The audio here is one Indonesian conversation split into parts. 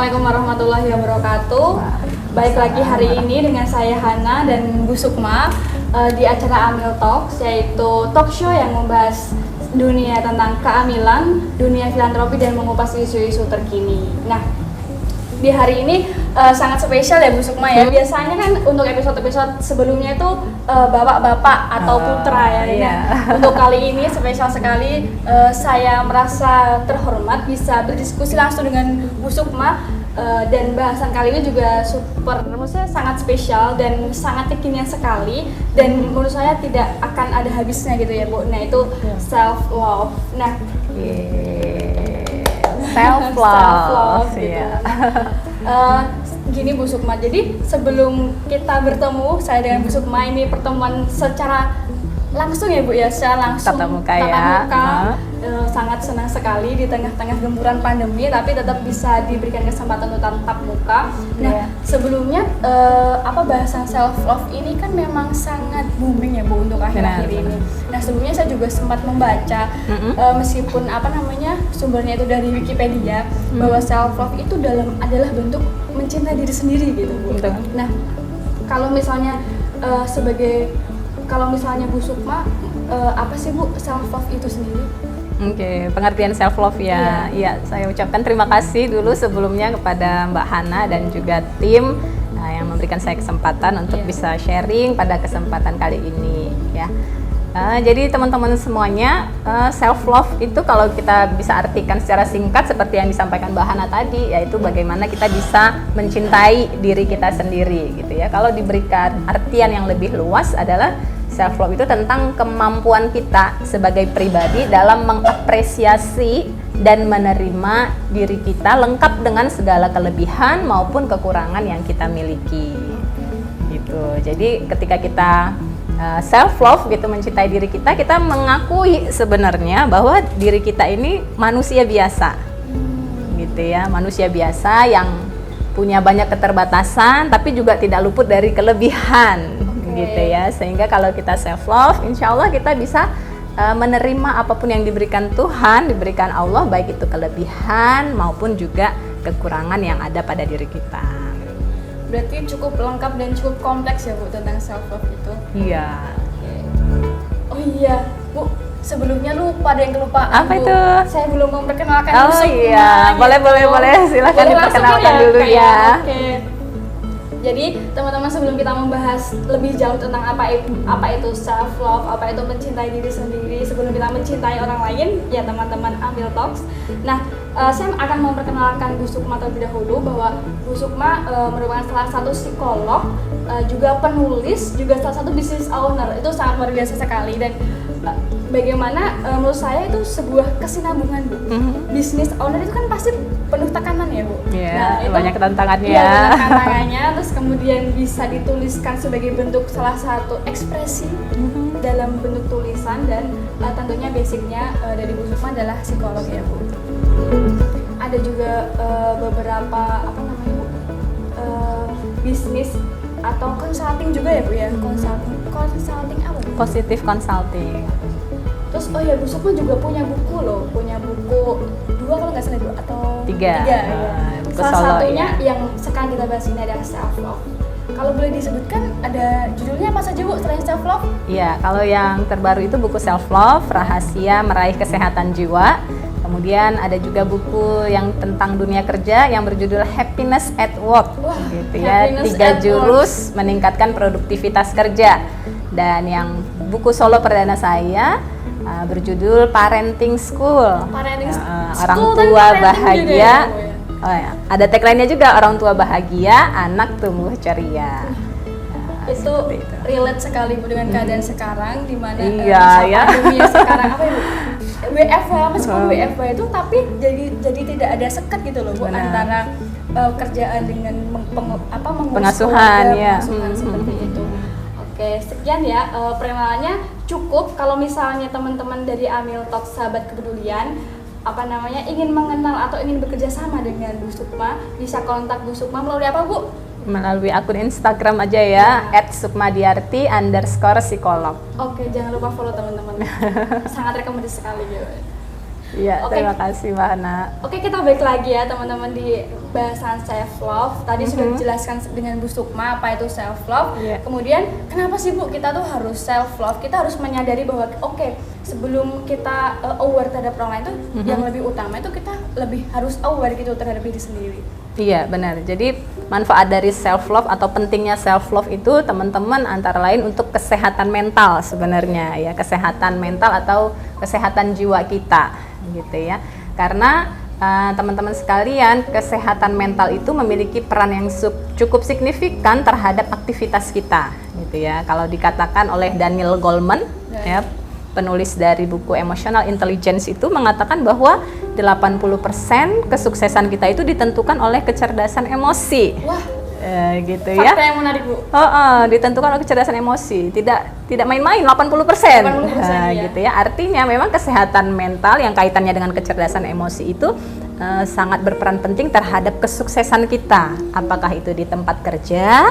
Assalamualaikum warahmatullahi wabarakatuh. Baik lagi hari ini dengan saya Hana dan Bu Sukma di acara Amil Talks, yaitu talk show yang membahas dunia tentang kehamilan, dunia filantropi dan mengupas isu-isu terkini. Nah, di hari ini sangat spesial ya Bu Sukma ya. Biasanya kan untuk episode-episode sebelumnya itu bapak-bapak atau putra ya. Iya. Untuk kali ini spesial sekali, saya merasa terhormat bisa berdiskusi langsung dengan Bu Sukma, dan bahasan kali ini juga super, maksudnya sangat spesial dan sangat kekinian sekali, dan menurut saya tidak akan ada habisnya gitu ya Bu. Nah, itu self love. Nah, self love gitu. ya. Gini Bu Sukma, jadi sebelum kita bertemu, saya dengan Bu Sukma ini pertemuan secara langsung ya Bu ya, secara langsung Tatap muka ya. Sangat senang sekali di tengah-tengah gempuran pandemi, tapi tetap bisa diberikan kesempatan untuk tatap muka. Nah, sebelumnya bahasan self love ini kan memang sangat booming ya Bu untuk akhir-akhir ini. Nah, sebelumnya saya juga sempat membaca, meskipun sumbernya itu dari Wikipedia, bahwa self love itu adalah bentuk mencintai diri sendiri gitu Bu. Betul. Nah, kalau misalnya Bu Sukma, apa sih Bu self love itu sendiri? Oke, pengertian self love ya. Iya, saya ucapkan terima kasih dulu sebelumnya kepada Mbak Hana dan juga tim yang memberikan saya kesempatan untuk bisa sharing pada kesempatan kali ini ya. Jadi teman-teman semuanya, self love itu kalau kita bisa artikan secara singkat seperti yang disampaikan Mbak Hana tadi, yaitu bagaimana kita bisa mencintai diri kita sendiri gitu ya. Kalau diberikan artian yang lebih luas adalah self love itu tentang kemampuan kita sebagai pribadi dalam mengapresiasi dan menerima diri kita lengkap dengan segala kelebihan maupun kekurangan yang kita miliki. Gitu. Jadi ketika kita self love gitu, mencintai diri kita mengakui sebenarnya bahwa diri kita ini manusia biasa. Gitu ya, manusia biasa yang punya banyak keterbatasan tapi juga tidak luput dari kelebihan. Gitu ya, sehingga kalau kita self love, insya Allah kita bisa menerima apapun yang diberikan Tuhan, diberikan Allah, baik itu kelebihan maupun juga kekurangan yang ada pada diri kita. Berarti cukup lengkap dan cukup kompleks ya Bu tentang self love itu. Iya. Oh iya Bu, sebelumnya lupa, ada yang kelupaan. Apa Bu? itu? Saya belum memperkenalkan Bu Sukma. Oh iya, boleh, silakan diperkenalkan dulu ya. Oke. Jadi teman-teman, sebelum kita membahas lebih jauh tentang apa itu self love, apa itu mencintai diri sendiri, sebelum kita mencintai orang lain, ya teman-teman Amil Talks. Nah, saya akan memperkenalkan Bu Sukma terlebih dahulu, bahwa Bu Sukma merupakan salah satu psikolog, juga penulis, juga salah satu business owner. Itu sangat luar biasa sekali, dan bagaimana menurut saya itu sebuah kesinambungan Bu. Business owner itu kan pasti penuh tekanan ya Bu. Iya, itu banyak tantangannya. Iya, banyak tantangannya. Terus kemudian bisa dituliskan sebagai bentuk salah satu ekspresi dalam bentuk tulisan, dan tentunya basicnya dari Bu Sukma adalah psikolog ya Bu. Ada juga beberapa bisnis atau consulting juga ya Bu ya. Consulting apa Bu? Positif consulting. Terus Bu Sukma juga punya buku loh, punya buku 2 kalau nggak salah Bu, atau 3 ya. buku Salah solo, satunya ya. yang sekarang kita bahas ini adalah self love. Kalau boleh disebutkan, ada judulnya apa saja Bu selain self love? Iya, kalau yang terbaru itu buku self love, rahasia meraih kesehatan jiwa. Kemudian ada juga buku yang tentang dunia kerja yang berjudul Happiness at Work. Wah, gitu ya, 3 jurus meningkatkan produktivitas kerja. Dan yang buku solo perdana saya berjudul Parenting School. Orang tua bahagia. Oh ya, ada tagline-nya juga, orang tua bahagia, anak tumbuh ceria. Itu relate sekali Bu dengan keadaan sekarang, di mana pandemi sekarang apa ya Bu? WFH, meskipun WFH itu tapi jadi tidak ada sekat gitu loh Bu, antara kerjaan dengan pengasuhan ya. Seperti itu. Oke, sekian ya perkenalannya cukup. Kalau misalnya teman-teman dari Amil Talks sahabat kepedulian ingin mengenal atau ingin bekerja sama dengan Bu Sukma, bisa kontak Bu Sukma melalui apa Bu? Melalui akun Instagram aja ya, @sukmadiarti_psikolog. Oke, jangan lupa follow teman-teman. Sangat rekomendasi sekali gitu. Iya, Oke. terima kasih Mbak Hana. Oke, kita balik lagi ya teman-teman di bahasan self love. Tadi sudah dijelaskan dengan Bu Sukma apa itu self love. Iya. Kemudian kenapa sih Bu kita tuh harus self love? Kita harus menyadari bahwa oke, sebelum kita aware terhadap orang lain tuh yang lebih utama itu kita lebih harus aware gitu terhadap diri sendiri. Iya, benar. Jadi manfaat dari self love atau pentingnya self love itu teman-teman antara lain untuk kesehatan mental sebenarnya ya, kesehatan mental atau kesehatan jiwa kita gitu ya. Karena teman-teman sekalian, kesehatan mental itu memiliki peran yang cukup signifikan terhadap aktivitas kita gitu ya. Kalau dikatakan oleh Daniel Goleman ya, penulis dari buku Emotional Intelligence itu mengatakan bahwa 80% kesuksesan kita itu ditentukan oleh kecerdasan emosi. Wah, gitu fakta ya. yang menarik Bu. Ditentukan oleh kecerdasan emosi. Tidak main-main 80%. 80%, iya. Gitu ya. Artinya memang kesehatan mental yang kaitannya dengan kecerdasan emosi itu sangat berperan penting terhadap kesuksesan kita. Apakah itu di tempat kerja,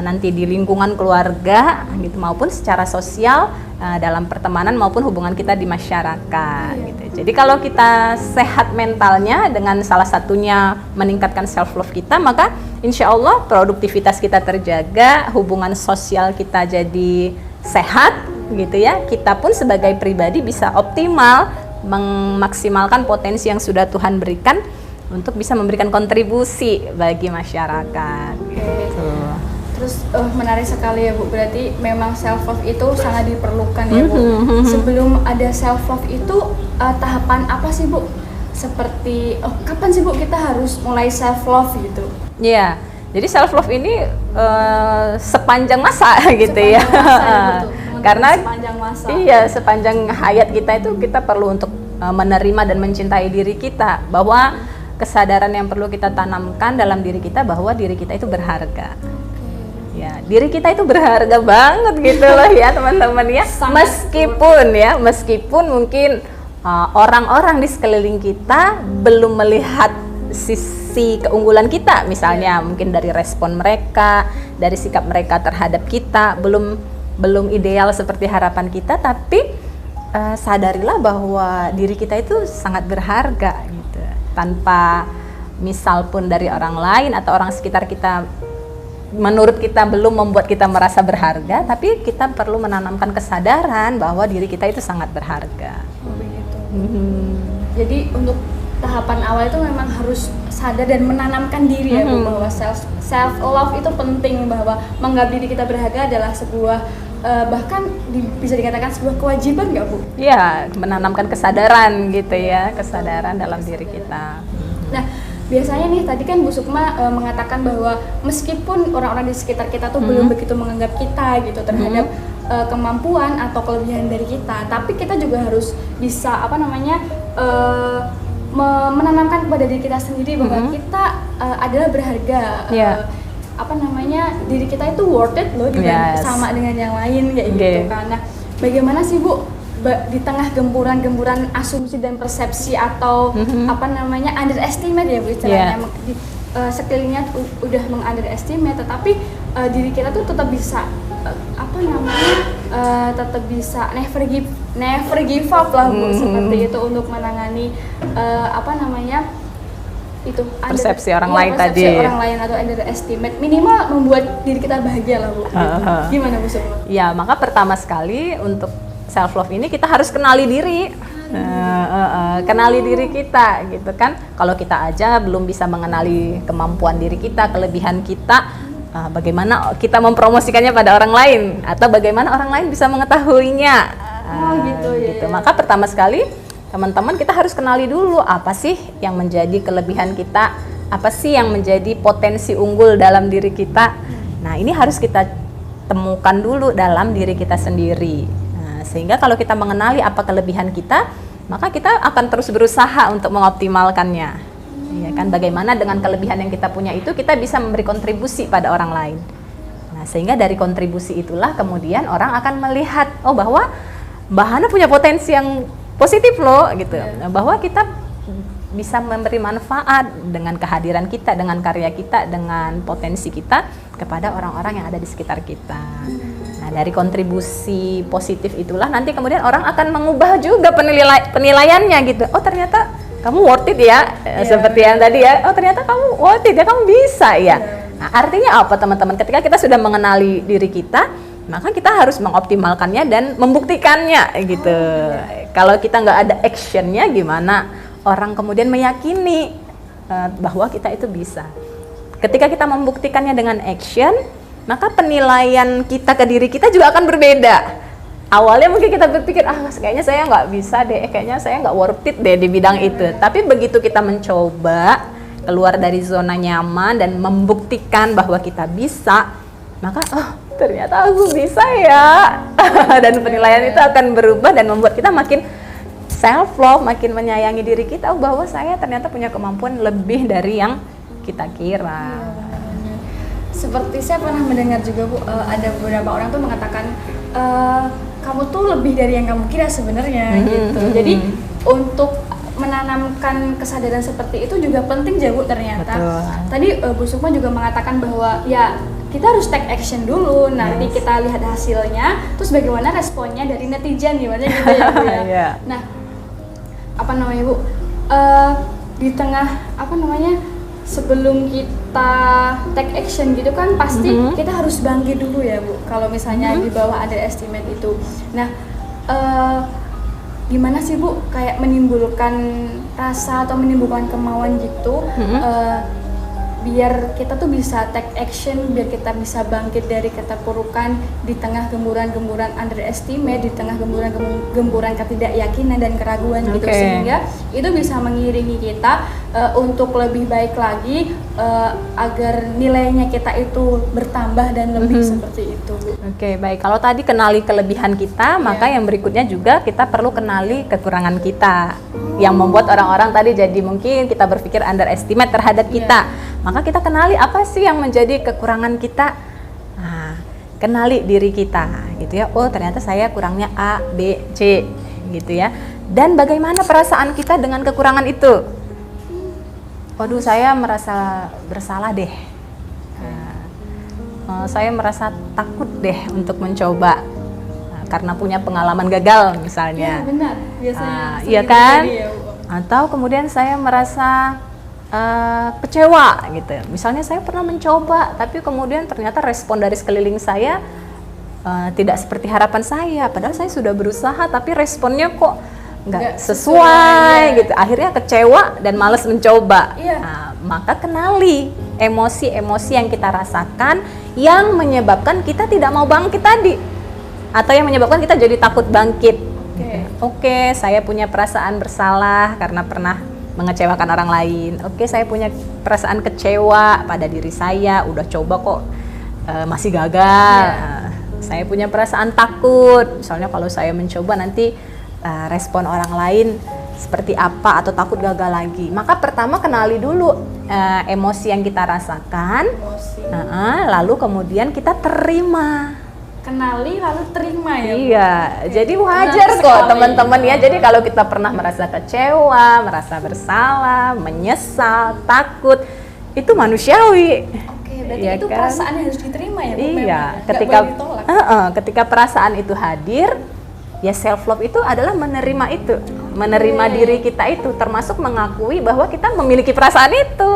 nanti di lingkungan keluarga gitu, maupun secara sosial dalam pertemanan maupun hubungan kita di masyarakat gitu. Jadi kalau kita sehat mentalnya dengan salah satunya meningkatkan self love kita, maka insya Allah produktivitas kita terjaga, hubungan sosial kita jadi sehat gitu ya. Kita pun sebagai pribadi bisa optimal memaksimalkan potensi yang sudah Tuhan berikan untuk bisa memberikan kontribusi bagi masyarakat gitu. Terus menarik sekali ya Bu, berarti memang self love itu sangat diperlukan ya Bu. Sebelum ada self love itu tahapan apa sih Bu? Seperti kapan sih Bu kita harus mulai self love gitu? Iya, jadi self love ini sepanjang masa gitu ya. Sepanjang masa ya, betul. Teman-teman, Karena sepanjang masa. Iya, sepanjang hayat kita itu kita perlu untuk menerima dan mencintai diri kita, bahwa kesadaran yang perlu kita tanamkan dalam diri kita bahwa diri kita itu berharga. Ya, diri kita itu berharga banget gitu loh ya teman-teman ya. Meskipun mungkin orang-orang di sekeliling kita belum melihat sisi keunggulan kita, misalnya mungkin dari respon mereka, dari sikap mereka terhadap kita belum ideal seperti harapan kita, tapi sadarilah bahwa diri kita itu sangat berharga gitu. Tanpa misal pun dari orang lain atau orang sekitar kita menurut kita belum membuat kita merasa berharga, tapi kita perlu menanamkan kesadaran bahwa diri kita itu sangat berharga. Oh, begitu. Jadi untuk tahapan awal itu memang harus sadar dan menanamkan diri ya Bu, bahwa self love itu penting, bahwa menganggap diri kita berharga adalah sebuah bahkan bisa dikatakan sebuah kewajiban nggak Bu? Iya, menanamkan kesadaran gitu ya, kesadaran dalam diri kita. Nah, biasanya nih tadi kan Bu Sukma mengatakan bahwa meskipun orang-orang di sekitar kita tuh belum begitu menganggap kita gitu terhadap kemampuan atau kelebihan dari kita, tapi kita juga harus bisa menanamkan kepada diri kita sendiri bahwa kita adalah berharga. Diri kita itu worth it loh sama dengan yang lain kayak gitu kan. Nah, bagaimana sih Bu di tengah gempuran asumsi dan persepsi atau underestimate ya Bu istilahnya, sekelilingnya udah meng-underestimate, tetapi diri kita tuh tetap bisa tetap bisa never give up lah Bu, seperti itu untuk menangani itu persepsi orang lain tadi. Persepsi orang lain atau underestimate, minimal membuat diri kita bahagia lah Bu. Gimana Bu Sukma? Ya, maka pertama sekali untuk self love ini kita harus kenali diri. Kenali diri kita gitu kan. Kalau kita aja belum bisa mengenali kemampuan diri kita, kelebihan kita, bagaimana kita mempromosikannya pada orang lain atau bagaimana orang lain bisa mengetahuinya. Gitu. Maka pertama sekali teman-teman kita harus kenali dulu apa sih yang menjadi kelebihan kita, apa sih yang menjadi potensi unggul dalam diri kita. Nah, ini harus kita temukan dulu dalam diri kita sendiri. Nah, sehingga kalau kita mengenali apa kelebihan kita, maka kita akan terus berusaha untuk mengoptimalkannya. Ya kan, bagaimana dengan kelebihan yang kita punya itu kita bisa memberi kontribusi pada orang lain. Nah, sehingga dari kontribusi itulah kemudian orang akan melihat bahwa Mbak Hana punya potensi yang positif loh gitu, bahwa kita bisa memberi manfaat dengan kehadiran kita, dengan karya kita, dengan potensi kita kepada orang-orang yang ada di sekitar kita. Nah, Dari kontribusi positif itulah nanti kemudian orang akan mengubah juga penilaiannya gitu. Oh ternyata kamu worth it ya, seperti yang tadi ya. Oh ternyata kamu worth it ya, kamu bisa ya. Nah, artinya apa teman-teman? Ketika kita sudah mengenali diri kita, maka kita harus mengoptimalkannya dan membuktikannya gitu. Kalau kita nggak ada actionnya, gimana orang kemudian meyakini bahwa kita itu bisa. Ketika kita membuktikannya dengan action, maka penilaian kita ke diri kita juga akan berbeda. Awalnya mungkin kita berpikir, kayaknya saya nggak bisa deh, kayaknya saya nggak worth it deh di bidang itu. Tapi begitu kita mencoba, keluar dari zona nyaman dan membuktikan bahwa kita bisa, maka ternyata aku bisa ya. Dan penilaian itu akan berubah dan membuat kita makin self love, makin menyayangi diri kita, bahwa saya ternyata punya kemampuan lebih dari yang kita kira. Seperti saya pernah mendengar juga Bu, ada beberapa orang tuh mengatakan kamu tuh lebih dari yang kamu kira sebenarnya gitu. Jadi untuk menanamkan kesadaran seperti itu juga penting ya Bu ternyata. Betul. Tadi Bu Sukma juga mengatakan bahwa ya kita harus take action dulu, nanti kita lihat hasilnya, terus bagaimana responnya dari netizen gimana gitu ya Bu ya. Yeah. Nah, apa namanya Bu? Di tengah sebelum kita take action gitu kan pasti kita harus bangkit dulu ya Bu. Kalau misalnya di bawah underestimate itu. Nah, gimana sih Bu kayak menimbulkan rasa atau menimbulkan kemauan gitu biar kita tuh bisa take action, biar kita bisa bangkit dari keterpurukan di tengah gemburan-gemburan underestimate, di tengah gemburan ketidakyakinan dan keraguan gitu, sehingga itu bisa mengiringi kita untuk lebih baik lagi agar nilainya kita itu bertambah dan lebih seperti itu. Oke, baik. Kalau tadi kenali kelebihan kita, maka yang berikutnya juga kita perlu kenali kekurangan kita yang membuat orang-orang tadi jadi mungkin kita berpikir underestimate terhadap kita. Maka kita kenali apa sih yang menjadi kekurangan kita. Nah, kenali diri kita gitu ya. Oh, ternyata saya kurangnya A, B, C gitu ya. Dan bagaimana perasaan kita dengan kekurangan itu? Waduh, saya merasa bersalah deh. Saya merasa takut deh untuk mencoba karena punya pengalaman gagal misalnya. Iya benar, biasanya. Iya kan? Ya, atau kemudian saya merasa kecewa gitu. Misalnya saya pernah mencoba, tapi kemudian ternyata respon dari sekeliling saya tidak seperti harapan saya. Padahal saya sudah berusaha, tapi responnya kok nggak sesuai gitu. Akhirnya kecewa dan malas mencoba. Nah, maka kenali emosi-emosi yang kita rasakan yang menyebabkan kita tidak mau bangkit tadi, atau yang menyebabkan kita jadi takut bangkit. Oke, saya punya perasaan bersalah karena pernah mengecewakan orang lain. Oke, saya punya perasaan kecewa pada diri saya, udah coba kok masih gagal. Saya punya perasaan takut, misalnya kalau saya mencoba nanti respon orang lain seperti apa, atau takut gagal lagi. Maka pertama kenali dulu emosi yang kita rasakan, lalu kemudian kita terima. Kenali lalu terima ya. Iya, jadi wajar kok teman-teman ya. Jadi kalau kita pernah merasa kecewa, merasa bersalah, menyesal, takut, itu manusiawi. Oke, berarti itu kan perasaan yang harus diterima ya Bu. Iya, ketika perasaan itu hadir, ya self love itu adalah menerima itu, menerima diri kita itu, termasuk mengakui bahwa kita memiliki perasaan itu.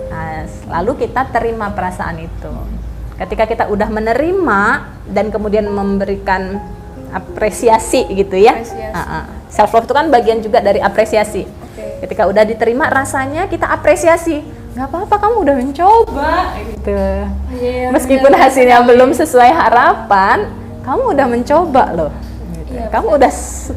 Nah, lalu kita terima perasaan itu. Ketika kita udah menerima dan kemudian memberikan apresiasi gitu ya. Self love itu kan bagian juga dari apresiasi. Ketika udah diterima rasanya, kita apresiasi. Nggak apa-apa, kamu udah mencoba gitu. Meskipun hasilnya belum sesuai harapan, kamu udah mencoba loh. Kamu udah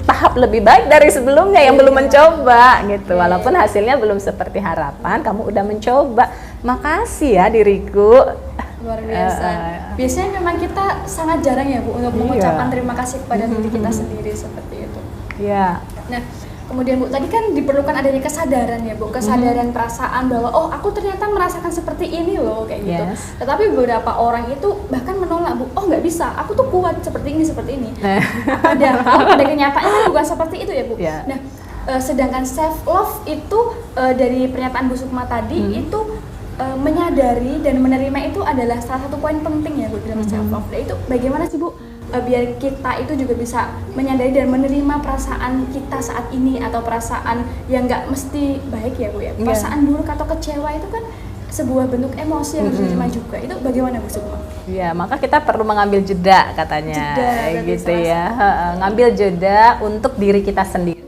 tahap lebih baik dari sebelumnya yang belum mencoba gitu. Walaupun hasilnya belum seperti harapan, kamu udah mencoba. Makasih ya diriku. Luar biasa. Biasanya memang kita sangat jarang ya Bu untuk mengucapkan terima kasih kepada diri kita sendiri seperti itu. Iya. Nah, kemudian Bu, tadi kan diperlukan adanya kesadaran ya Bu, kesadaran perasaan bahwa oh aku ternyata merasakan seperti ini loh kayak gitu. Tetapi beberapa orang itu bahkan menolak Bu, oh nggak bisa, aku tuh kuat seperti ini. Pada kenyataannya bukan seperti itu ya Bu. Nah, sedangkan self love itu dari pernyataan Bu Sukma tadi itu menyadari dan menerima itu adalah salah satu poin penting ya Bu dalam self love. Nah, itu bagaimana sih Bu biar kita itu juga bisa menyadari dan menerima perasaan kita saat ini atau perasaan yang nggak mesti baik ya Bu ya. Perasaan buruk atau kecewa itu kan sebuah bentuk emosi yang harus diterima juga. Itu bagaimana Bu Sukma? Ya, maka kita perlu mengambil jeda katanya, gitu ya. Ngambil jeda untuk diri kita sendiri.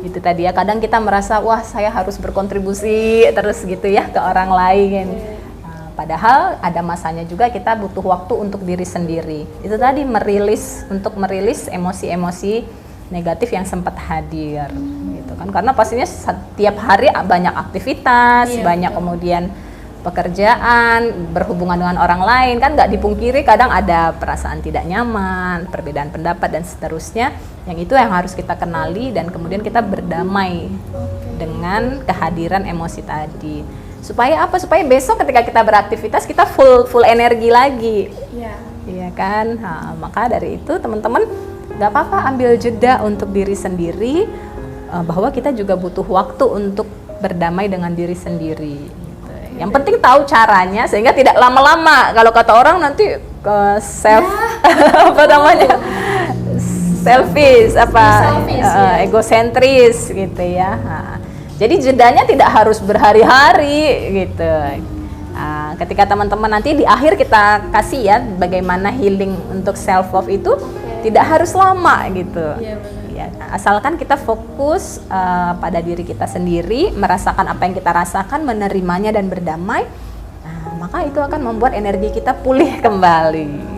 Itu tadi ya, kadang kita merasa wah saya harus berkontribusi terus gitu ya ke orang lain. Padahal ada masanya juga kita butuh waktu untuk diri sendiri. Itu tadi merilis emosi-emosi negatif yang sempat hadir, gitu kan? Karena pastinya setiap hari banyak aktivitas, banyak kemudian pekerjaan, berhubungan dengan orang lain, kan nggak dipungkiri kadang ada perasaan tidak nyaman, perbedaan pendapat dan seterusnya. Yang itu yang harus kita kenali dan kemudian kita berdamai dengan kehadiran emosi tadi. Supaya apa? Supaya besok ketika kita beraktivitas kita full energi lagi. Iya kan? Maka dari itu teman-teman nggak apa-apa ambil jeda untuk diri sendiri, bahwa kita juga butuh waktu untuk berdamai dengan diri sendiri. Gitu. Yang penting tahu caranya sehingga tidak lama-lama. Kalau kata orang nanti self apa namanya? Selfish egosentris gitu ya. Jadi jedanya tidak harus berhari-hari gitu. Ketika teman-teman nanti di akhir kita kasih ya bagaimana healing untuk self love itu tidak harus lama gitu. Ya, asalkan kita fokus pada diri kita sendiri, merasakan apa yang kita rasakan, menerimanya dan berdamai, maka itu akan membuat energi kita pulih kembali.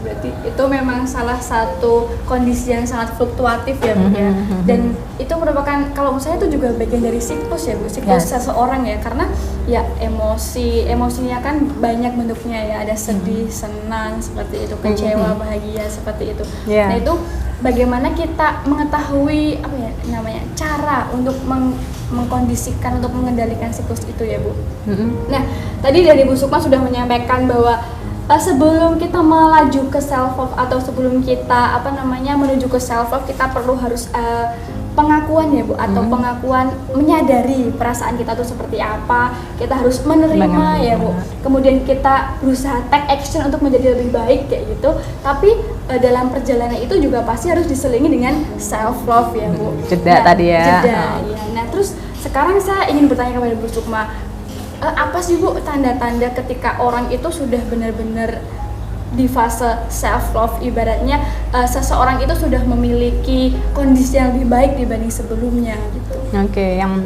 Berarti itu memang salah satu kondisi yang sangat fluktuatif ya Bu ya. Dan itu merupakan kalau menurut saya itu juga bagian dari siklus ya Bu, siklus seseorang ya, karena ya emosinya kan banyak bentuknya ya, ada sedih, senang seperti itu, kecewa, bahagia seperti itu. Nah itu bagaimana kita mengetahui apa ya namanya cara untuk mengkondisikan untuk mengendalikan siklus itu ya Bu. Nah tadi dari Bu Sukma sudah menyampaikan bahwa sebelum kita melaju ke self love atau sebelum kita menuju ke self love kita perlu harus pengakuan ya Bu, atau pengakuan menyadari perasaan kita tuh seperti apa, kita harus menerima ya Bu, kemudian kita berusaha take action untuk menjadi lebih baik kayak gitu. Tapi dalam perjalanan itu juga pasti harus diselingi dengan self love ya Bu. Jeda tadi ya. Nah terus sekarang saya ingin bertanya kepada Bu Sukma, apa sih Bu tanda-tanda ketika orang itu sudah benar-benar di fase self love, ibaratnya seseorang itu sudah memiliki kondisi yang lebih baik dibanding sebelumnya gitu. Oke, yang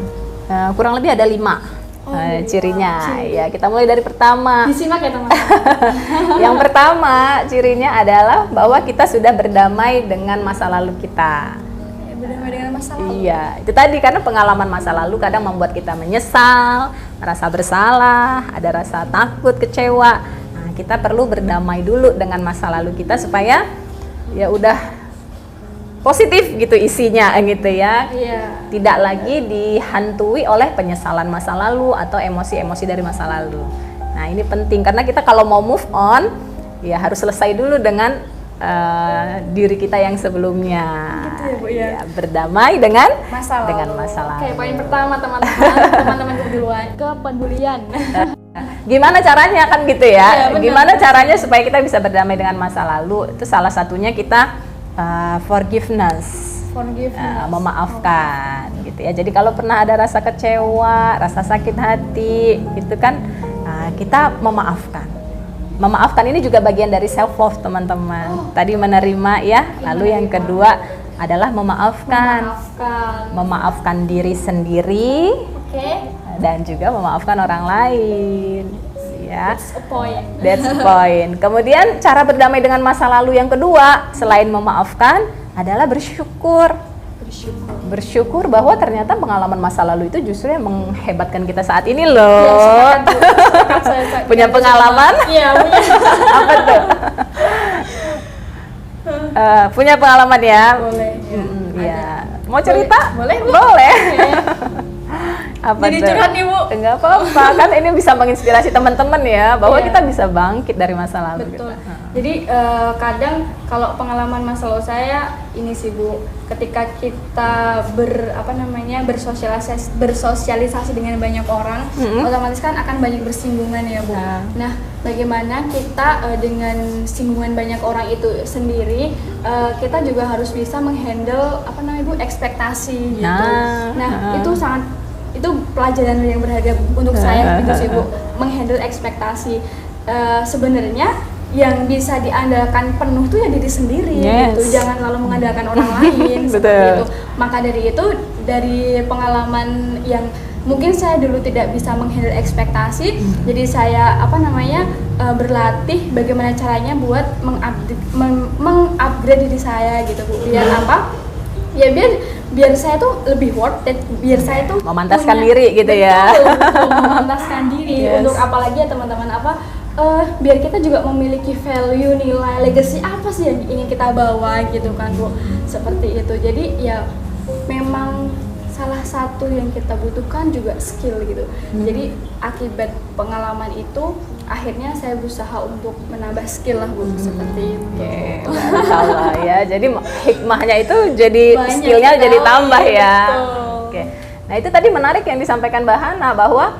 kurang lebih ada 5 cirinya. Ya, kita mulai dari pertama. Disimak ya teman-teman. Yang pertama cirinya adalah bahwa kita sudah berdamai dengan masa lalu kita. Berdamai dengan masa lalu. Iya, itu tadi karena pengalaman masa lalu kadang membuat kita menyesal, merasa bersalah, ada rasa takut, kecewa. Nah, kita perlu berdamai dulu dengan masa lalu kita supaya ya udah positif gitu isinya gitu ya. Tidak lagi dihantui oleh penyesalan masa lalu atau emosi-emosi dari masa lalu. Nah, ini penting karena kita kalau mau move on ya harus selesai dulu dengan diri kita yang sebelumnya, gitu ya, Bu, ya? Berdamai dengan masa lalu. Oke, poin pertama teman-teman kepedulian. Gimana caranya kan gitu ya? Gimana caranya supaya kita bisa berdamai dengan masa lalu? Itu salah satunya kita forgiveness. Memaafkan gitu ya. Jadi kalau pernah ada rasa kecewa, rasa sakit hati, gitu kan, kita memaafkan. Memaafkan ini juga bagian dari self love teman-teman. Tadi menerima ya, lalu yang kedua adalah memaafkan diri sendiri, dan juga memaafkan orang lain. Ya, that's a point. Kemudian cara berdamai dengan masa lalu yang kedua selain memaafkan adalah bersyukur. Bersyukur bahwa ternyata pengalaman masa lalu itu justru yang menghebatkan kita saat ini loh. Punya pengalaman? Iya, punya. Apa tuh? Punya pengalaman ya? Boleh. Ya. Mau cerita? Boleh. Boleh. Apa Jadi tuh? curhat nih, Bu. Enggak apa-apa, kan ini bisa menginspirasi teman-teman ya bahwa Iya. kita bisa bangkit dari masa lalu. Betul. Gitu. Jadi kadang kalau pengalaman masa lalu saya ini sih Bu, ketika kita bersosialisasi dengan banyak orang, otomatis kan akan banyak bersinggungan ya Bu. Nah, bagaimana kita dengan singgungan banyak orang itu sendiri, kita juga harus bisa menghandle Bu, ekspektasi gitu. Nah, itu pelajaran yang berharga untuk saya gitu sih Bu, menghandle ekspektasi. Sebenarnya yang bisa diandalkan penuh tuh ya diri sendiri gitu, jangan lalu mengandalkan orang lain seperti itu. Maka dari itu, dari pengalaman yang mungkin saya dulu tidak bisa menghandle ekspektasi, jadi saya berlatih bagaimana caranya buat mengupgrade diri saya gitu Bu, biar apa? Ya biar saya tuh lebih worth it, biar saya tuh memantaskan diri gitu ya. Betul, memantaskan diri. Untuk apalagi ya teman-teman biar kita juga memiliki value, nilai, legacy apa sih yang ingin kita bawa gitu kan Bu, seperti itu. Jadi ya memang salah satu yang kita butuhkan juga skill gitu. Jadi akibat pengalaman itu akhirnya saya berusaha untuk menambah skill lah Bu, seperti itu. Salah ya. Jadi hikmahnya itu jadi Banyak skillnya sekali, jadi tambah ya. betul. Oke. Nah itu tadi menarik yang disampaikan Mbak Hana bahwa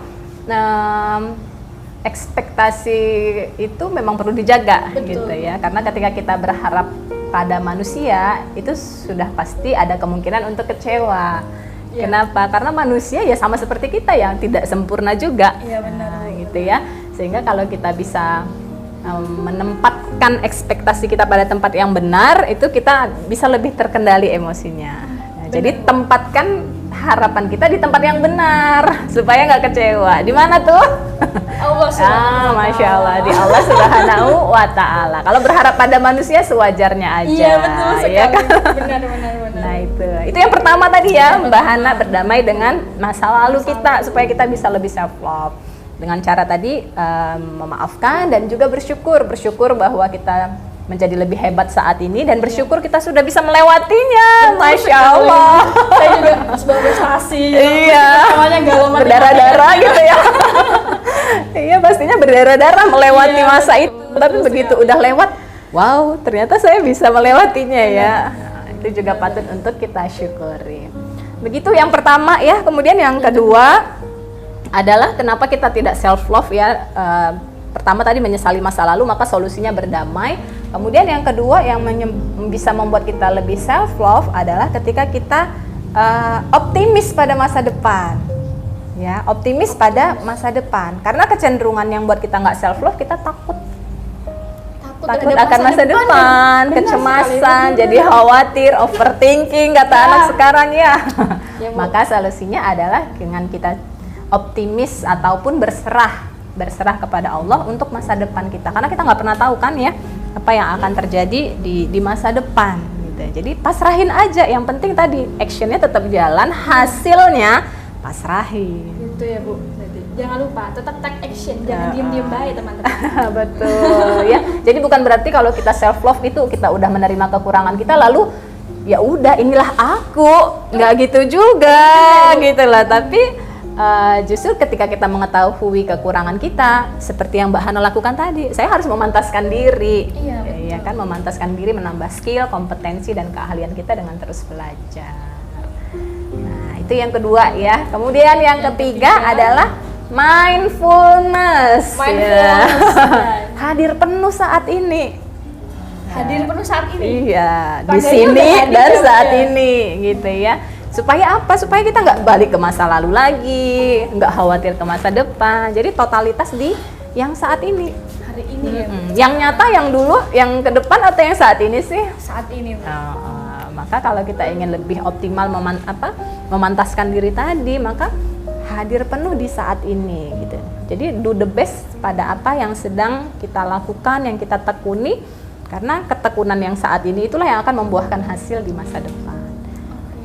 ekspektasi itu memang perlu dijaga. Betul. Gitu ya. Karena ketika kita berharap pada manusia itu sudah pasti ada kemungkinan untuk kecewa. Kenapa? Karena manusia ya sama seperti kita yang tidak sempurna juga. Iya benar. Gitu ya. Sehingga kalau kita bisa menempatkan ekspektasi kita pada tempat yang benar, itu kita bisa lebih terkendali emosinya. Nah, jadi tempatkan harapan kita di tempat yang benar supaya nggak kecewa. Di mana tuh? Allah Subhanahu wa ta'ala. Masya Allah, di Allah Subhanahu wa Ta'ala. Kalau berharap pada manusia sewajarnya aja. Iya betul sekali. Ya kan? Benar. Nah itu yang pertama tadi ya, Mbak Hana, berdamai dengan masa lalu kita supaya kita bisa lebih self love. Dengan cara tadi memaafkan dan juga bersyukur bahwa kita menjadi lebih hebat saat ini dan bersyukur kita sudah bisa melewatinya. Masya Allah. Saya juga sebuah prestasi. Iya. Namanya galau berdarah-darah gitu ya. Iya pastinya berdarah-darah melewati masa itu. Tapi begitu udah lewat, wow ternyata saya bisa melewatinya ya. Itu juga patut untuk kita syukuri. Begitu yang pertama ya. Kemudian yang kedua adalah kenapa kita tidak self love ya. Pertama tadi menyesali masa lalu, maka solusinya berdamai. Kemudian yang kedua yang bisa membuat kita lebih self love adalah ketika kita optimis pada masa depan. Ya, optimis pada masa depan. Karena kecenderungan yang buat kita nggak self love, kita takut akan masa depan, kecemasan, jadi khawatir, overthinking kata anak sekarang ya. Maka solusinya adalah dengan kita optimis ataupun berserah kepada Allah untuk masa depan kita, karena kita nggak pernah tahu kan ya apa yang akan terjadi di masa depan gitu. Jadi pasrahin aja, yang penting tadi actionnya tetap jalan, hasilnya pasrahin gitu ya Bu. Jangan lupa tetap take action, jangan diem-diem baik teman-teman. Betul ya. Jadi bukan berarti kalau kita self love itu kita udah menerima kekurangan kita lalu ya udah inilah aku, nggak gitu juga gitu lah. Tapi justru ketika kita mengetahui kekurangan kita, seperti yang Mbak Hana lakukan tadi, saya harus memantaskan diri. Iya kan, memantaskan diri, menambah skill, kompetensi dan keahlian kita dengan terus belajar. Nah, itu yang kedua ya. Kemudian yang ketiga adalah mindfulness. Hadir penuh saat ini. Hadir penuh saat ini. Iya, di sini dan saat ini gitu ya. Supaya apa? Supaya kita nggak balik ke masa lalu lagi, nggak khawatir ke masa depan. Jadi totalitas di yang saat ini. Hari ini ya. Yang nyata, yang dulu, yang ke depan atau yang saat ini sih? Saat ini. Maka kalau kita ingin lebih optimal memantaskan diri tadi, maka hadir penuh di saat ini gitu. Jadi do the best pada apa yang sedang kita lakukan, yang kita tekuni, karena ketekunan yang saat ini itulah yang akan membuahkan hasil di masa depan.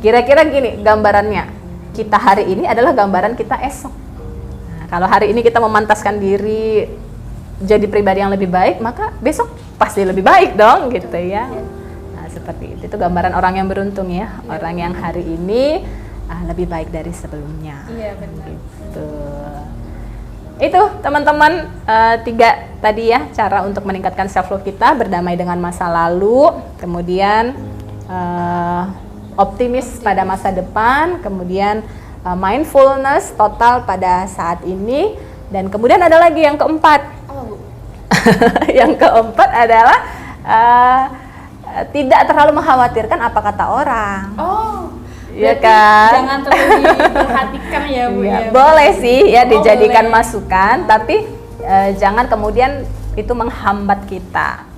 Kira-kira gini gambarannya, kita hari ini adalah gambaran kita esok. Nah, kalau hari ini kita memantaskan diri jadi pribadi yang lebih baik, maka besok pasti lebih baik dong gitu ya. Nah seperti itu gambaran orang yang beruntung ya, orang yang hari ini lebih baik dari sebelumnya. Iya, benar. Gitu. Itu teman-teman 3 tadi ya cara untuk meningkatkan self love kita, berdamai dengan masa lalu, kemudian optimis pada masa depan, kemudian mindfulness total pada saat ini, dan kemudian ada lagi yang keempat. Oh, Bu. Yang keempat adalah tidak terlalu mengkhawatirkan apa kata orang. Oh, Iya berarti kan? jangan terlalu diperhatikan ya, Bu. Iya, Ya. boleh sih ya Oh, dijadikan boleh. masukan, tapi jangan kemudian itu menghambat kita.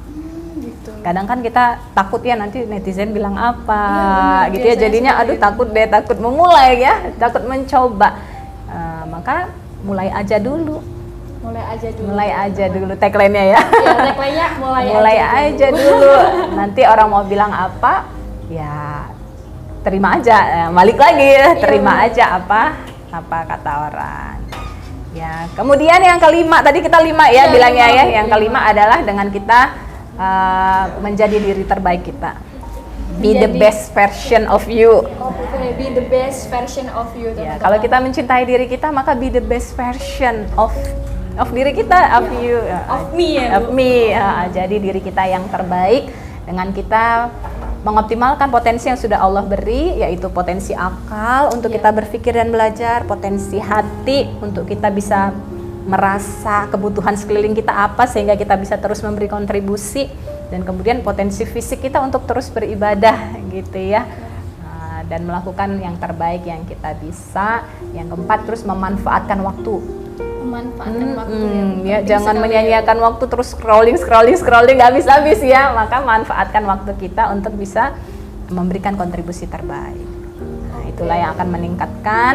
Gitu. Kadang kan kita takut ya nanti netizen bilang apa, Iya, benar. gitu ya. Biasanya Jadinya seperti aduh itu. takut deh, takut memulai ya, takut mencoba. Maka mulai aja dulu, mulai aja dulu tagline-nya ya. Ya, tagline-nya mulai aja dulu. Nanti orang mau bilang apa, ya terima aja, balik lagi ya, terima benar. aja apa kata orang. Ya, kemudian yang kelima, tadi kita 5 ya Iya, bilangnya 5, ya. Bu, Yang 5. kelima adalah dengan kita menjadi diri terbaik kita. Be the Menjadi- best version of you. Oke, be the best version of you. Ya, teman-teman. kalau kita mencintai diri kita, maka be the best version of diri kita, of you, Of me ya, of Bu. me. Jadi diri kita yang terbaik dengan kita mengoptimalkan potensi yang sudah Allah beri, yaitu potensi akal untuk Iya. kita berpikir dan belajar, potensi hati untuk kita bisa merasa kebutuhan sekeliling kita apa sehingga kita bisa terus memberi kontribusi, dan kemudian potensi fisik kita untuk terus beribadah gitu ya. Dan melakukan yang terbaik yang kita bisa. Yang keempat, terus memanfaatkan waktu. Memanfaatkan waktu ya. Ya, Penting jangan sekali menyanyiakan waktu terus scrolling nggak habis-habis ya. Maka manfaatkan waktu kita untuk bisa memberikan kontribusi terbaik. Nah, itulah yang akan meningkatkan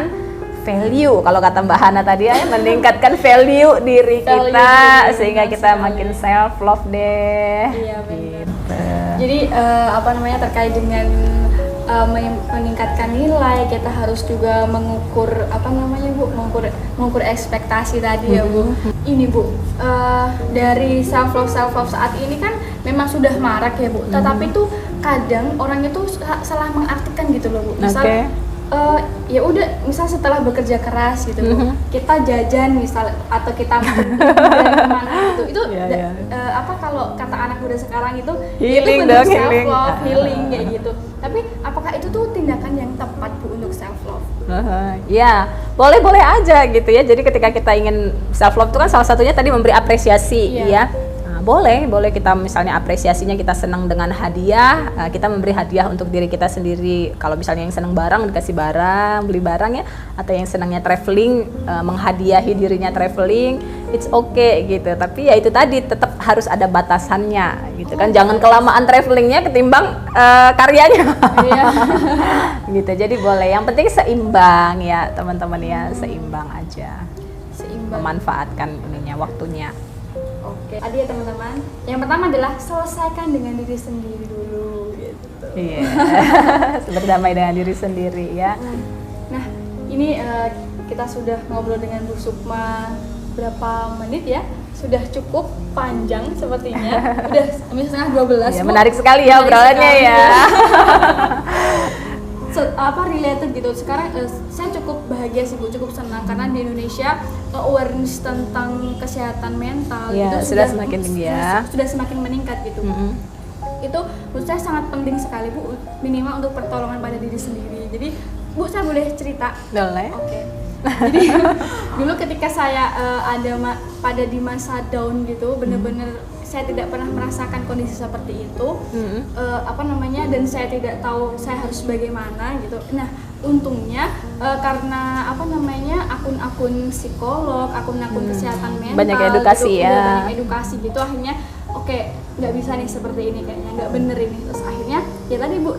value, kalau kata Mbak Hana tadi ya, meningkatkan value diri Value kita diri, sehingga benar kita sekali. makin self love deh. Iya, benar. Gitu. Jadi terkait dengan meningkatkan nilai, kita harus juga mengukur mengukur ekspektasi tadi ya, Bu. Ini, Bu, dari self love saat ini kan memang sudah marak ya, Bu. Tetapi tuh kadang orang itu salah mengartikan gitu loh, Bu. Misal Oke. ya udah, misal setelah bekerja keras gitu, Bu, kita jajan misal atau kita kemana gitu, itu Iya, iya. kalau kata anak muda sekarang itu Healing bentuk dong, self healing. love, healing kayak gitu. Tapi apakah itu tuh tindakan yang tepat, Bu, untuk self love? Ya, boleh-boleh aja gitu ya. Jadi ketika kita ingin self love itu kan salah satunya tadi memberi apresiasi. Iya. Ya. Nah, boleh kita misalnya apresiasinya kita senang dengan hadiah, kita memberi hadiah untuk diri kita sendiri. Kalau misalnya yang senang barang dikasih barang, beli barang ya, atau yang senangnya traveling, menghadiahi dirinya traveling, it's okay gitu. Tapi ya itu tadi tetap harus ada batasannya gitu kan. Jangan kelamaan travelingnya ketimbang karyanya. Iya. Gitu. Jadi boleh. Yang penting seimbang ya, teman-teman ya, seimbang aja. Seimbang. Memanfaatkan ininya, waktunya. Oke. Tadi ya, teman-teman. Yang pertama adalah selesaikan dengan diri sendiri dulu gitu. Iya. Berdamai dengan diri sendiri ya. Nah, ini kita sudah ngobrol dengan Bu Sukma berapa menit ya? Sudah cukup panjang sepertinya. Udah hampir setengah 12. Ya, Bu. menarik sekali ya Menarik obrolannya sekali, ya. Related gitu. Sekarang saya cukup bahagia sih, Bu, cukup senang karena di Indonesia awareness tentang kesehatan mental Ya, itu sudah semakin tinggi ya. Sudah semakin meningkat gitu. Itu menurut saya sangat penting sekali, Bu, minimal untuk pertolongan pada diri sendiri. Jadi, Bu, saya boleh cerita? Boleh. Oke. Jadi dulu ketika saya pada di masa down gitu, bener-bener saya tidak pernah merasakan kondisi seperti itu, dan saya tidak tahu saya harus bagaimana gitu. Nah, untungnya karena akun-akun psikolog, akun-akun kesehatan mental, Banyak edukasi gitu, ya. udah banyak edukasi gitu, akhirnya oke, nggak bisa nih seperti ini kayaknya, nggak bener ini. Terus akhirnya ya tadi, Bu,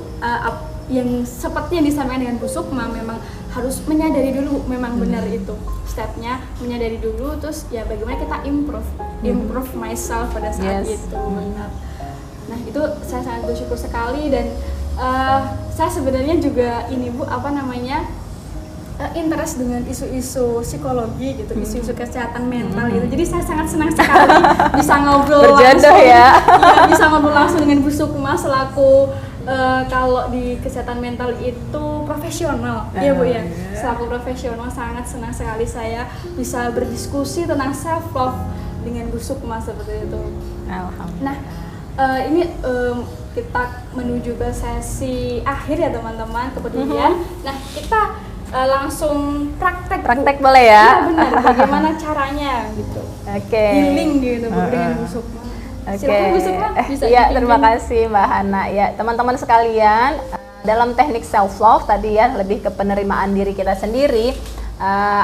yang seperti yang disampaikan dengan Bu Sukma, memang harus menyadari dulu memang benar itu stepnya, menyadari dulu, terus ya bagaimana kita improve myself pada saat Yes. itu. Benar. Nah, itu saya sangat bersyukur sekali, dan saya sebenarnya juga ini, Bu, interest dengan isu-isu psikologi gitu, isu-isu kesehatan mental gitu. Jadi saya sangat senang sekali bisa ngobrol Berjodoh langsung, ya. iya, bisa ngobrol langsung dengan Bu Sukma selaku kalau di kesehatan mental itu profesional, iya Bu ya. Selaku profesional sangat senang sekali saya bisa berdiskusi tentang self love dengan Bu Sukma seperti itu. Alhamdulillah. Nah, ini kita menuju ke sesi akhir ya teman-teman. Kemudian, nah kita langsung praktek. Praktek boleh ya? Iya benar. Bagaimana caranya gitu? Oke. Healing gitu Bu dengan Bu Sukma. Silakan Bu Sukma bisa Iya, dipimpin. terima kasih Mbak Hana. Ya, teman-teman sekalian, dalam teknik self love tadi ya lebih ke penerimaan diri kita sendiri.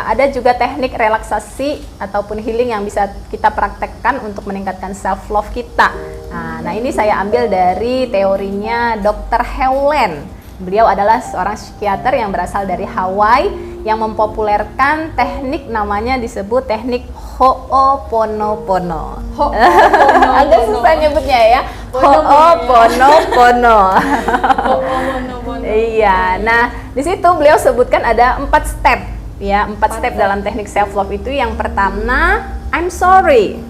Ada juga teknik relaksasi ataupun healing yang bisa kita praktekkan untuk meningkatkan self love kita. Nah, ini saya ambil dari teorinya Dr. Helen. Beliau adalah seorang psikiater yang berasal dari Hawaii yang mempopulerkan teknik namanya disebut teknik Ho'oponopono. Agak susah nyebutnya ya. Ho'oponopono. Iya. Nah, di situ beliau sebutkan ada 4 step. Ya, 4 step dalam teknik self love itu. Yang pertama, I'm sorry.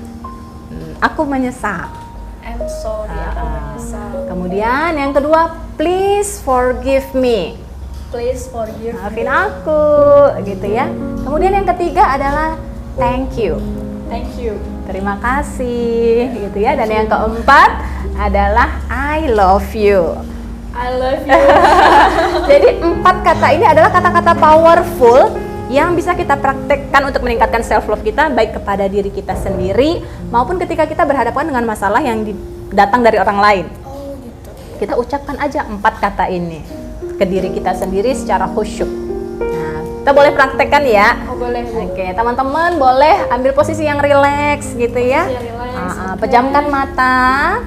Aku menyesal. I'm sorry, aku menyesal. Kemudian yang kedua, please forgive me. Please forgive me. Maafin aku, gitu ya. Kemudian yang ketiga adalah thank you. Thank you. Terima kasih, gitu ya. Dan yang keempat adalah I love you. I love you. Jadi 4 kata ini adalah kata-kata powerful yang bisa kita praktekkan untuk meningkatkan self love kita, baik kepada diri kita sendiri maupun ketika kita berhadapan dengan masalah yang datang dari orang lain. Oh gitu. Kita ucapkan aja 4 kata ini ke diri kita sendiri secara khusyuk. Nah, kita boleh praktekkan ya. Oh boleh Bu. Oke, teman-teman boleh ambil posisi yang rileks gitu ya. Posisi yang rileks, oke. Pejamkan mata.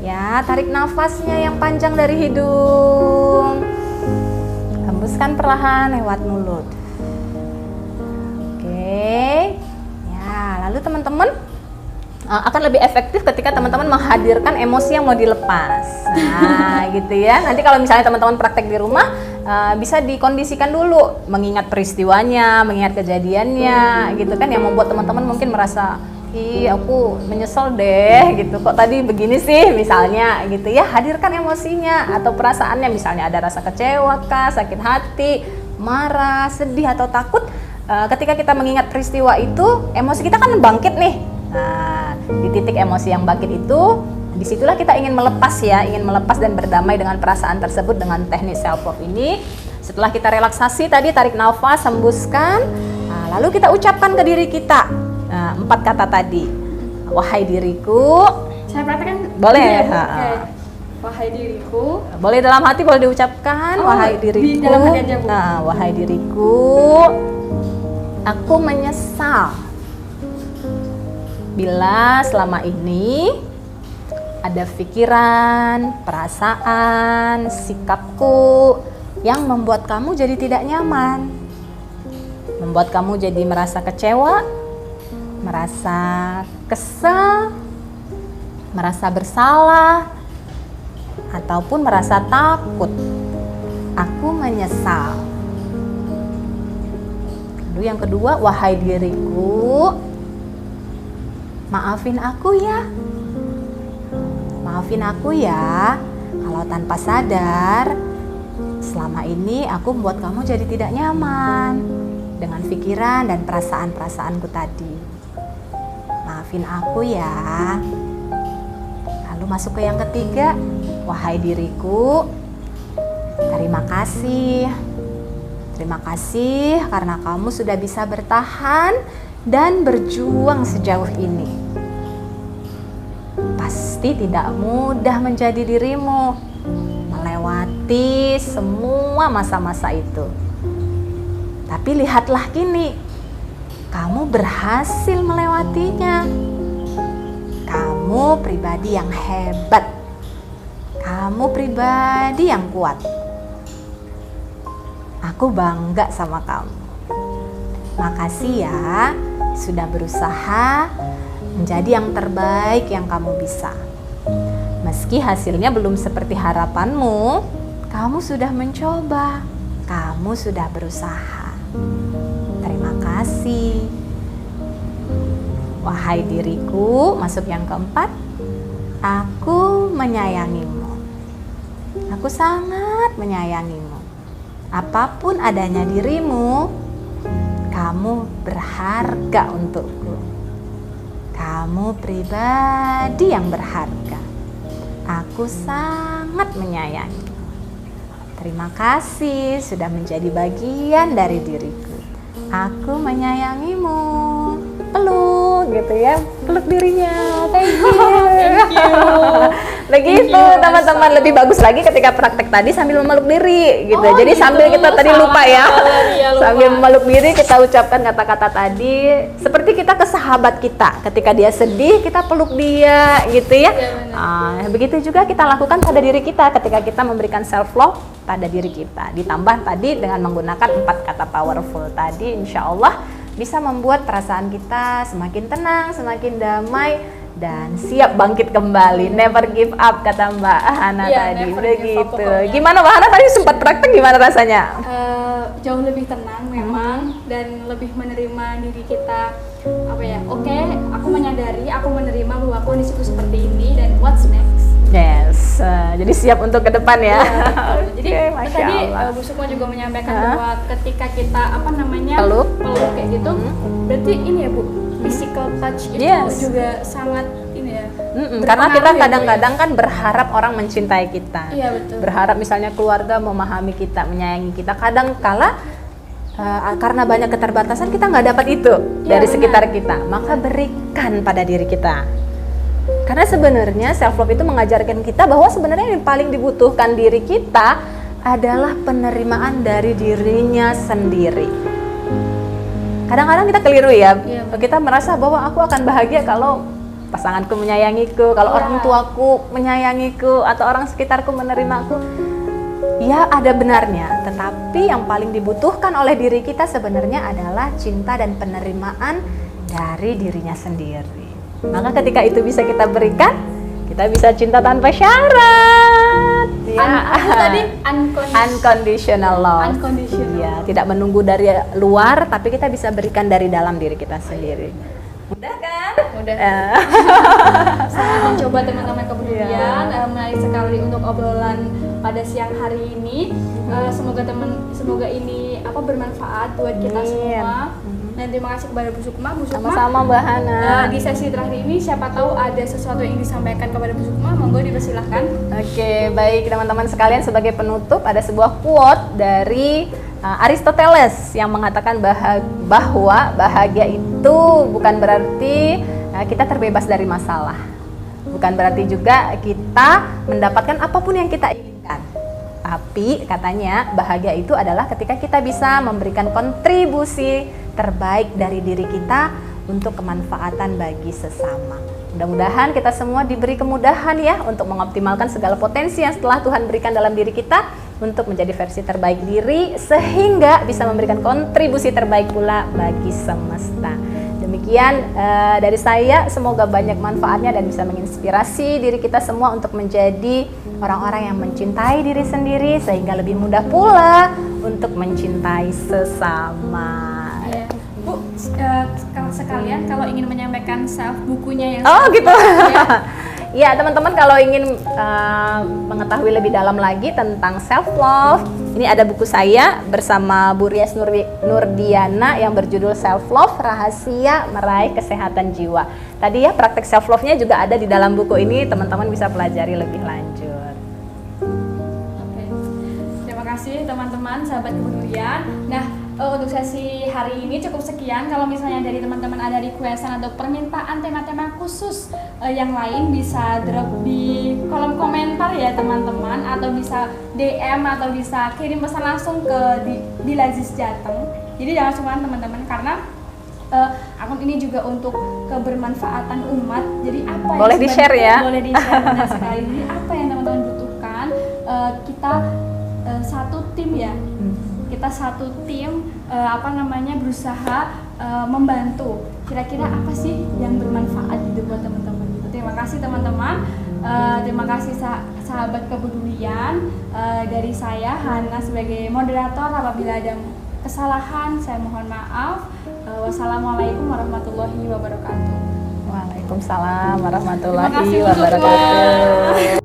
Ya, tarik nafasnya yang panjang dari hidung. Hembuskan perlahan lewat mulut. Oke. Ya, lalu teman-teman akan lebih efektif ketika teman-teman menghadirkan emosi yang mau dilepas. Nah, gitu ya. Nanti kalau misalnya teman-teman praktek di rumah, bisa dikondisikan dulu, mengingat peristiwanya, mengingat kejadiannya, gitu kan, yang membuat teman-teman mungkin merasa, ih aku menyesal deh, gitu. Kok tadi begini sih, misalnya, gitu ya. Hadirkan emosinya atau perasaannya, misalnya ada rasa kecewa kah, sakit hati, marah, sedih atau takut. Ketika kita mengingat peristiwa itu, emosi kita kan bangkit nih. Nah, di titik emosi yang bangkit itu, disitulah kita ingin melepas ya, ingin melepas dan berdamai dengan perasaan tersebut dengan teknik self love ini. Setelah kita relaksasi tadi, tarik nafas, hembuskan, lalu kita ucapkan ke diri kita 4 kata tadi. Wahai diriku. Saya praktekkan. Boleh. Ya, Bu? Oke. Wahai diriku. Boleh dalam hati, boleh diucapkan. Wahai diriku. Di dalam hati aja Bu. Nah, wahai diriku, aku menyesal bila selama ini ada pikiran, perasaan, sikapku yang membuat kamu jadi tidak nyaman, membuat kamu jadi merasa kecewa, merasa kesal, merasa bersalah, ataupun merasa takut. Aku menyesal. Lalu yang kedua, wahai diriku, maafin aku ya. Maafin aku ya, kalau tanpa sadar selama ini aku membuat kamu jadi tidak nyaman dengan pikiran dan perasaan-perasaanku tadi. Maafin aku ya. Lalu masuk ke yang ketiga, wahai diriku, terima kasih. Terima kasih karena kamu sudah bisa bertahan dan berjuang sejauh ini. Pasti tidak mudah menjadi dirimu, melewati semua masa-masa itu. Tapi lihatlah kini, kamu berhasil melewatinya. Kamu pribadi yang hebat. Kamu pribadi yang kuat. Aku bangga sama kamu. Makasih ya, sudah berusaha menjadi yang terbaik yang kamu bisa. Meski hasilnya belum seperti harapanmu, kamu sudah mencoba, kamu sudah berusaha. Terima kasih. Wahai diriku, masuk yang keempat, aku menyayangimu. Aku sangat menyayangimu. Apapun adanya dirimu, kamu berharga untukku. Kamu pribadi yang berharga. Aku sangat menyayangi. Terima kasih sudah menjadi bagian dari diriku. Aku menyayangimu. Peluk gitu ya, peluk dirinya. Thank you. Thank you. Begitu teman-teman, lebih bagus lagi ketika praktek tadi sambil memeluk diri gitu. Oh, Jadi gitu. sambil kita tadi lupa ya, Iya, lupa. sambil memeluk diri kita ucapkan kata-kata tadi seperti kita ke sahabat kita. Ketika dia sedih kita peluk dia gitu ya. Iya, benar. Begitu juga kita lakukan pada diri kita ketika kita memberikan self love pada diri kita. Ditambah tadi dengan menggunakan 4 kata powerful tadi, insya Allah bisa membuat perasaan kita semakin tenang, semakin damai, dan siap bangkit kembali. Never give up kata Mbak Hana Iya, tadi. never Udah give up gitu. pokoknya. Gimana Mbak Hana tadi sempat praktek, gimana rasanya? Jauh lebih tenang memang, dan lebih menerima diri kita. Apa ya? Oke, aku menyadari, aku menerima bahwa kondisiku seperti ini, dan what's next? Yes, jadi siap untuk ke depan ya. Iya, betul. Jadi Oke, Masya tadi Allah. Bu Sukma juga menyampaikan bahwa ketika kita Peluk. kayak gitu, berarti ini ya Bu, physical touch itu Yes. juga sangat ini ya. Karena kita berpengaruh ya, Bu, kadang-kadang kan berharap orang mencintai kita. Iya, betul. Berharap misalnya keluarga memahami kita, menyayangi kita. Kadang kala karena banyak keterbatasan kita nggak dapat itu Iya, dari benar. sekitar kita. Maka berikan pada diri kita. Karena sebenarnya self love itu mengajarkan kita bahwa sebenarnya yang paling dibutuhkan diri kita adalah penerimaan dari dirinya sendiri. Kadang-kadang kita keliru ya. Iya, benar. Kita merasa bahwa aku akan bahagia kalau pasanganku menyayangiku, kalau Iya. orang tuaku menyayangiku, atau orang sekitarku menerimaku. Ya, ada benarnya, tetapi yang paling dibutuhkan oleh diri kita sebenarnya adalah cinta dan penerimaan dari dirinya sendiri. Maka ketika itu bisa kita berikan, kita bisa cinta tanpa syarat. Tadi Unconditional love. Unconditional. Ya, tidak menunggu dari luar, tapi kita bisa berikan dari dalam diri kita sendiri. Mudah kan? Mudah. Eh. Sangat mencoba teman-teman kepedulian. Iya. Menarik sekali untuk obrolan pada siang hari ini. Semoga ini bermanfaat buat kita Amin. semua. Dan terima kasih kepada Bu Sukma. Bu Sukma, Sama-sama Mbak Hana. di sesi terakhir ini siapa tahu ada sesuatu yang disampaikan kepada Bu Sukma, monggo dipersilahkan. Oke, baik teman-teman sekalian, sebagai penutup ada sebuah quote dari Aristoteles yang mengatakan bahwa bahagia itu bukan berarti kita terbebas dari masalah. Bukan berarti juga kita mendapatkan apapun yang kita inginkan. Tapi katanya bahagia itu adalah ketika kita bisa memberikan kontribusi terbaik dari diri kita untuk kemanfaatan bagi sesama. Mudah-mudahan kita semua diberi kemudahan ya untuk mengoptimalkan segala potensi yang setelah Tuhan berikan dalam diri kita untuk menjadi versi terbaik diri, sehingga bisa memberikan kontribusi terbaik pula bagi semesta. Demikian dari saya, semoga banyak manfaatnya dan bisa menginspirasi diri kita semua untuk menjadi orang-orang yang mencintai diri sendiri, sehingga lebih mudah pula untuk mencintai sesama. Ya. Bu, sekalian kalau ingin menyampaikan self bukunya yang Oh self gitu. love, ya. Ya teman-teman, kalau ingin mengetahui lebih dalam lagi tentang self love, ini ada buku saya bersama Bu Rias Nurdiana yang berjudul Self Love, Rahasia Meraih Kesehatan Jiwa. Tadi ya praktek self love-nya juga ada di dalam buku ini, teman-teman bisa pelajari lebih lanjut. Oke. Terima kasih teman-teman sahabat kepedulian. Nah, untuk sesi hari ini cukup sekian. Kalau misalnya dari teman-teman ada requestan atau permintaan tema-tema khusus yang lain, bisa drop di kolom komentar ya teman-teman, atau bisa DM atau bisa kirim pesan langsung ke di Lazis Jateng. Jadi jangan sungkan teman-teman, karena akun ini juga untuk kebermanfaatan umat. Jadi apa yang Boleh di-share ya. Boleh di-share benar sekali. Jadi apa yang teman-teman butuhkan, kita satu tim ya. Kita satu tim berusaha membantu. Kira-kira apa sih yang bermanfaat gitu buat teman-teman gitu. Terima kasih teman-teman. Terima kasih sahabat kepedulian. Dari saya Hana sebagai moderator, apabila ada kesalahan saya mohon maaf. Wassalamualaikum warahmatullahi wabarakatuh. Waalaikumsalam warahmatullahi Terima kasih, Bu Sukma. wabarakatuh.